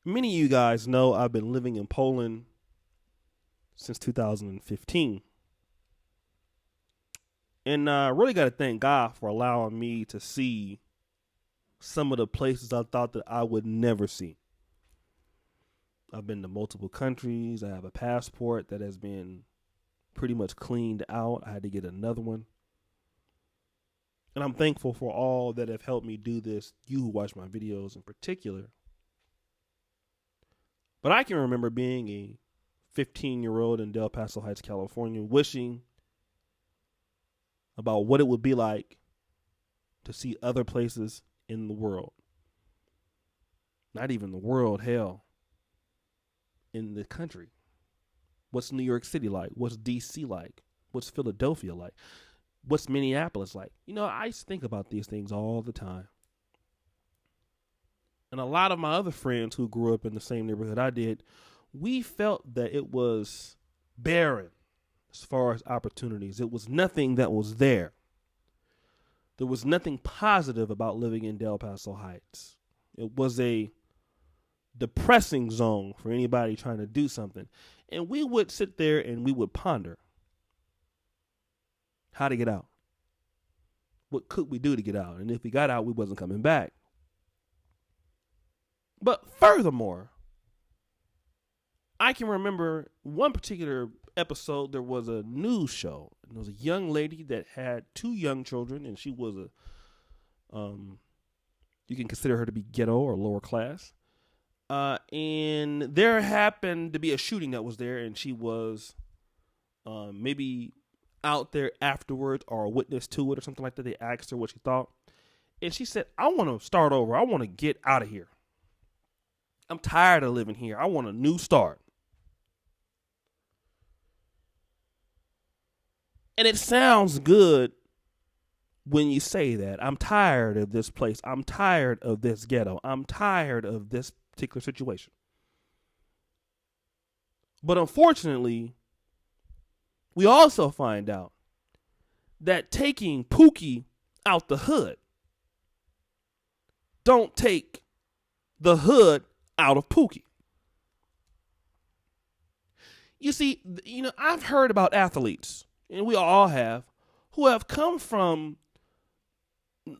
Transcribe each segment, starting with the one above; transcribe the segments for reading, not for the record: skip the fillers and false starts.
Many of you guys know I've been living in Poland since 2015. And I really got to thank God for allowing me to see some of the places I thought that I would never see. I've been to multiple countries. I have a passport that has been pretty much cleaned out. I had to get another one. And I'm thankful for all that have helped me do this, you who watch my videos in particular. But I can remember being a 15-year-old in Del Paso Heights, California, wishing about what it would be like to see other places in the world. Not even the world, hell, in the country. What's New York City like? What's DC like? What's Philadelphia like? What's Minneapolis like? I used to think about these things all the time. And a lot of my other friends who grew up in the same neighborhood I did, we felt that it was barren as far as opportunities. It was nothing that was there. There was nothing positive about living in Del Paso Heights. It was a depressing zone for anybody trying to do something. And we would sit there and we would ponder how to get out. What could we do to get out? And if we got out, we wasn't coming back. But furthermore, I can remember one particular episode. There was a news show. And there was a young lady that had two young children, and she was you can consider her to be ghetto or lower class. And there happened to be a shooting that was there, and she was maybe out there afterwards or a witness to it or something like that. They asked her what she thought. And she said, I want to start over. I want to get out of here. I'm tired of living here. I want a new start. And it sounds good when you say that. I'm tired of this place. I'm tired of this ghetto. I'm tired of this particular situation. But unfortunately, we also find out that taking Pookie out the hood don't take the hood out of Pookie. You see, I've heard about athletes, and we all have, who have come from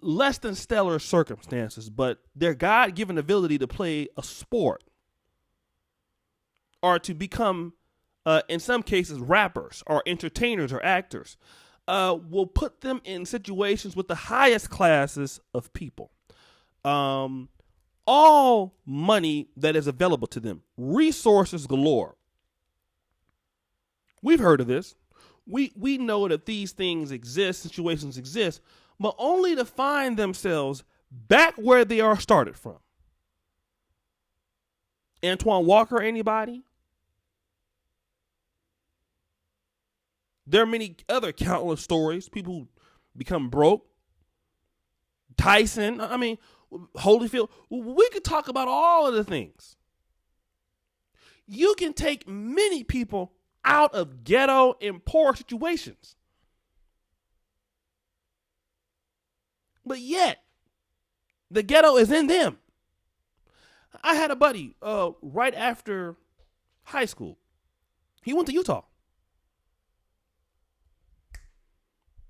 less than stellar circumstances, but their God-given ability to play a sport or to become, in some cases, rappers or entertainers or actors, will put them in situations with the highest classes of people. All money that is available to them, resources galore. We've heard of this. We know that these things exist, situations exist, but only to find themselves back where they are started from. Antoine Walker, anybody? There are many other countless stories. People who become broke. Tyson, Holyfield. We could talk about all of the things. You can take many people out of ghetto and poor situations. But yet, the ghetto is in them. I had a buddy right after high school. He went to Utah.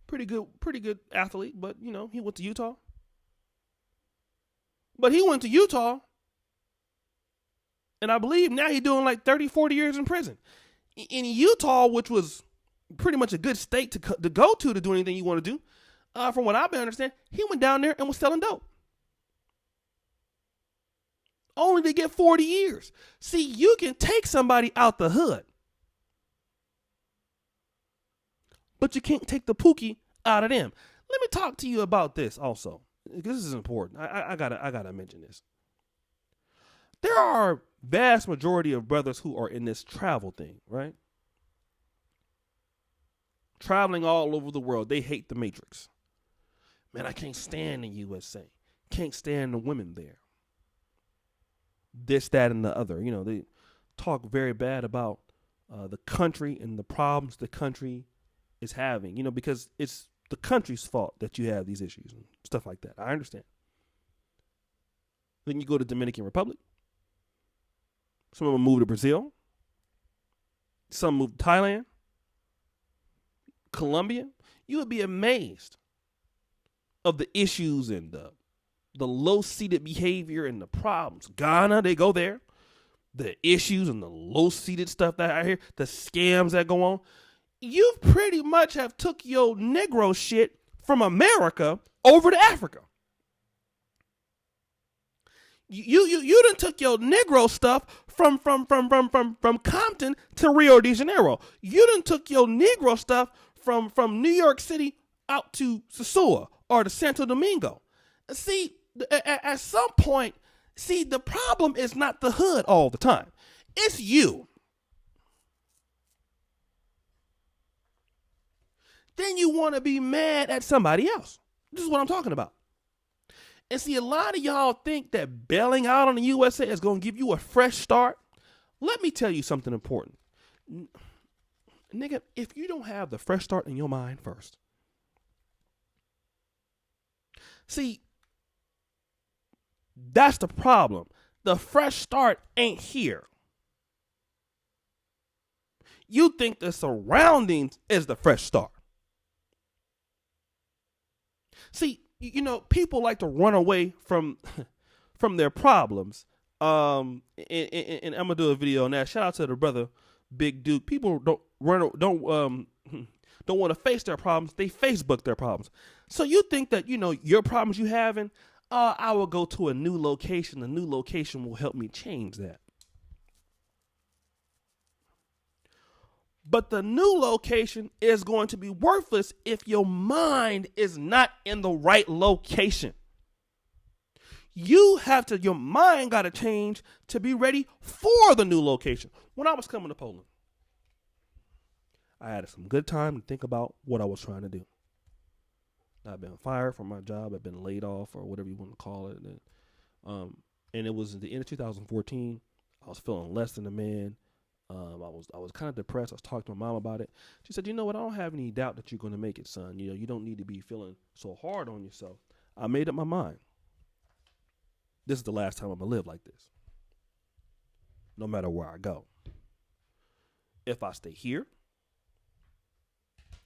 Pretty good athlete, but he went to Utah. But he went to Utah, and I believe now he's doing like 30, 40 years in prison. In Utah, which was pretty much a good state to go to do anything you want to do, from what I've been understanding, he went down there and was selling dope. Only to get 40 years. See, you can take somebody out the hood, but you can't take the Pookie out of them. Let me talk to you about this also. This is important. I gotta mention this. There are vast majority of brothers who are in this travel thing, right? Traveling all over the world. They hate the Matrix. Man, I can't stand the USA. Can't stand the women there. This, that, and the other. They talk very bad about the country and the problems the country is having, because it's the country's fault that you have these issues and stuff like that. I understand. Then you go to Dominican Republic. Some of them moved to Brazil. Some moved to Thailand, Colombia. You would be amazed of the issues and the low-seated behavior and the problems. Ghana, they go there. The issues and the low-seated stuff that I hear, the scams that go on. You pretty much have took your Negro shit from America over to Africa. You done took your Negro stuff from Compton to Rio de Janeiro. You done took your Negro stuff from New York City out to Sosua or to Santo Domingo. See, at some point, the problem is not the hood all the time. It's you. Then you want to be mad at somebody else. This is what I'm talking about. And see, a lot of y'all think that bailing out on the USA is going to give you a fresh start. Let me tell you something important. Nigga, if you don't have the fresh start in your mind first. See, that's the problem. The fresh start ain't here. You think the surroundings is the fresh start. See, you know, people like to run away from their problems. And I'm gonna do a video on that. Shout out to the brother Big Duke. People don't want to face their problems. They Facebook their problems. So you think that, you know, your problems you having, I will go to a new location. The new location will help me change that. But the new location is going to be worthless if your mind is not in the right location. Your mind got to change to be ready for the new location. When I was coming to Poland, I had some good time to think about what I was trying to do. I've been fired from my job. I've been laid off or whatever you want to call it. And it was at the end of 2014. I was feeling less than a man. I was kind of depressed. I was talking to my mom about it. She said, you know what? I don't have any doubt that you're going to make it, son. You know, you don't need to be feeling so hard on yourself. I made up my mind. This is the last time I'm going to live like this. No matter where I go. If I stay here,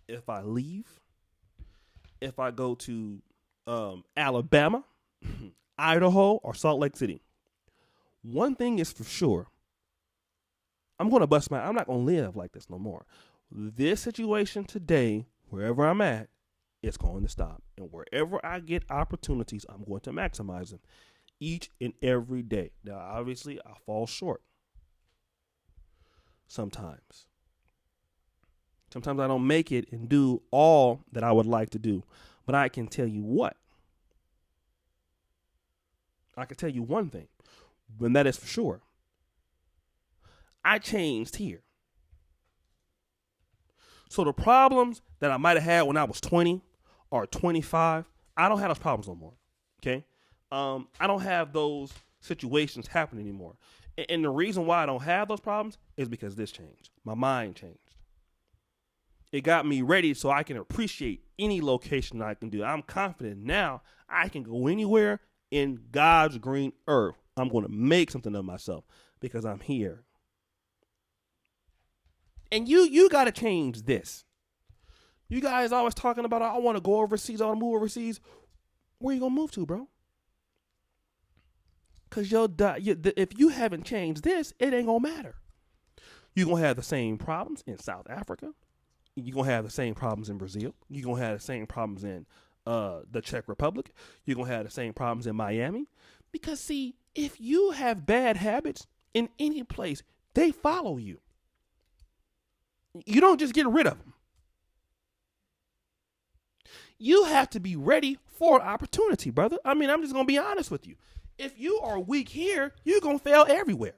if I leave, if I go to Alabama, Idaho, or Salt Lake City, one thing is for sure. I'm not going to live like this no more. This situation today, wherever I'm at, it's going to stop. And wherever I get opportunities, I'm going to maximize them each and every day. Now, obviously, I fall short sometimes. Sometimes I don't make it and do all that I would like to do. But I can tell you what. I can tell you one thing, and that is for sure. I changed here. So the problems that I might have had when I was 20 or 25, I don't have those problems no more. Okay? I don't have those situations happen anymore. And the reason why I don't have those problems is because this changed. My mind changed. It got me ready so I can appreciate any location I can do. I'm confident now I can go anywhere in God's green earth. I'm going to make something of myself because I'm here. And you got to change this. You guys always talking about, I want to go overseas, I want to move overseas. Where you going to move to, bro? Because if you haven't changed this, it ain't going to matter. You're going to have the same problems in South Africa. You're going to have the same problems in Brazil. You're going to have the same problems in the Czech Republic. You're going to have the same problems in Miami. Because, see, if you have bad habits in any place, they follow you. You don't just get rid of them. You have to be ready for opportunity, brother. I mean, I'm just going to be honest with you. If you are weak here, you're going to fail everywhere.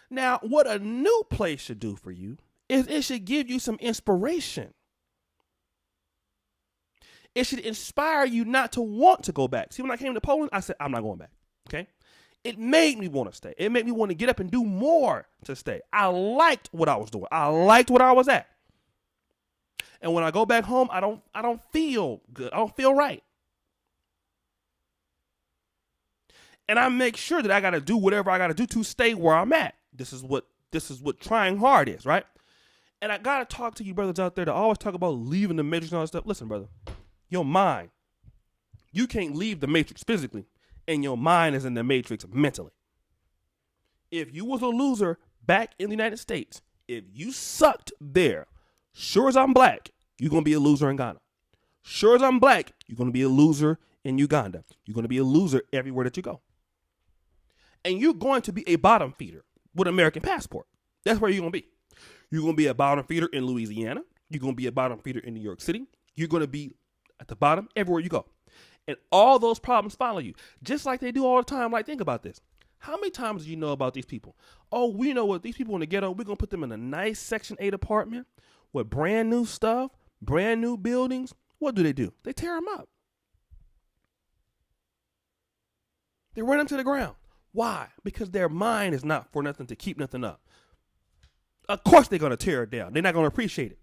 Now, what a new place should do for you is it should give you some inspiration. It should inspire you not to want to go back. See, when I came to Poland, I said, I'm not going back. Okay? It made me want to stay. It made me want to get up and do more to stay. I liked what I was doing. I liked what I was at. And when I go back home, I don't feel good. I don't feel right. And I make sure that I got to do whatever I got to do to stay where I'm at. This is what trying hard is, right? And I got to talk to you brothers out there that always talk about leaving the matrix and all that stuff. Listen, brother, your mind, you can't leave the matrix physically, and your mind is in the matrix mentally. If you was a loser back in the United States, if you sucked there, sure as I'm black, you're going to be a loser in Ghana. Sure as I'm black, you're going to be a loser in Uganda. You're going to be a loser everywhere that you go. And you're going to be a bottom feeder with an American passport. That's where you're going to be. You're going to be a bottom feeder in Louisiana. You're going to be a bottom feeder in New York City. You're going to be at the bottom everywhere you go. And all those problems follow you, just like they do all the time. Like, think about this. How many times do you know about these people? Oh, we know what these people in the ghetto, we're going to put them in a nice Section 8 apartment with brand new stuff, brand new buildings. What do? They tear them up. They run them to the ground. Why? Because their mind is not for nothing to keep nothing up. Of course they're going to tear it down. They're not going to appreciate it.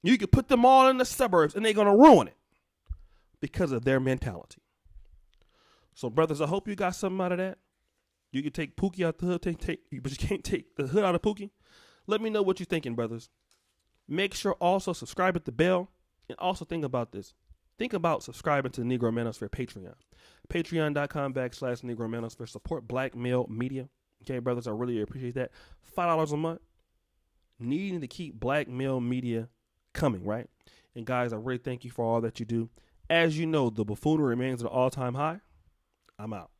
You could put them all in the suburbs and they're going to ruin it because of their mentality. So, brothers, I hope you got something out of that. You can take Pookie out the hood, but you can't take the hood out of Pookie. Let me know what you're thinking, brothers. Make sure also subscribe at the bell. And also think about this. Think about subscribing to the Negro Manosphere Patreon. Patreon.com/Negro Manosphere. Support black male media. Okay, brothers, I really appreciate that. $5 a month. Needing to keep black male media coming, right? And guys, I really thank you for all that you do. As you know, the buffoonery remains at an all-time high. I'm out.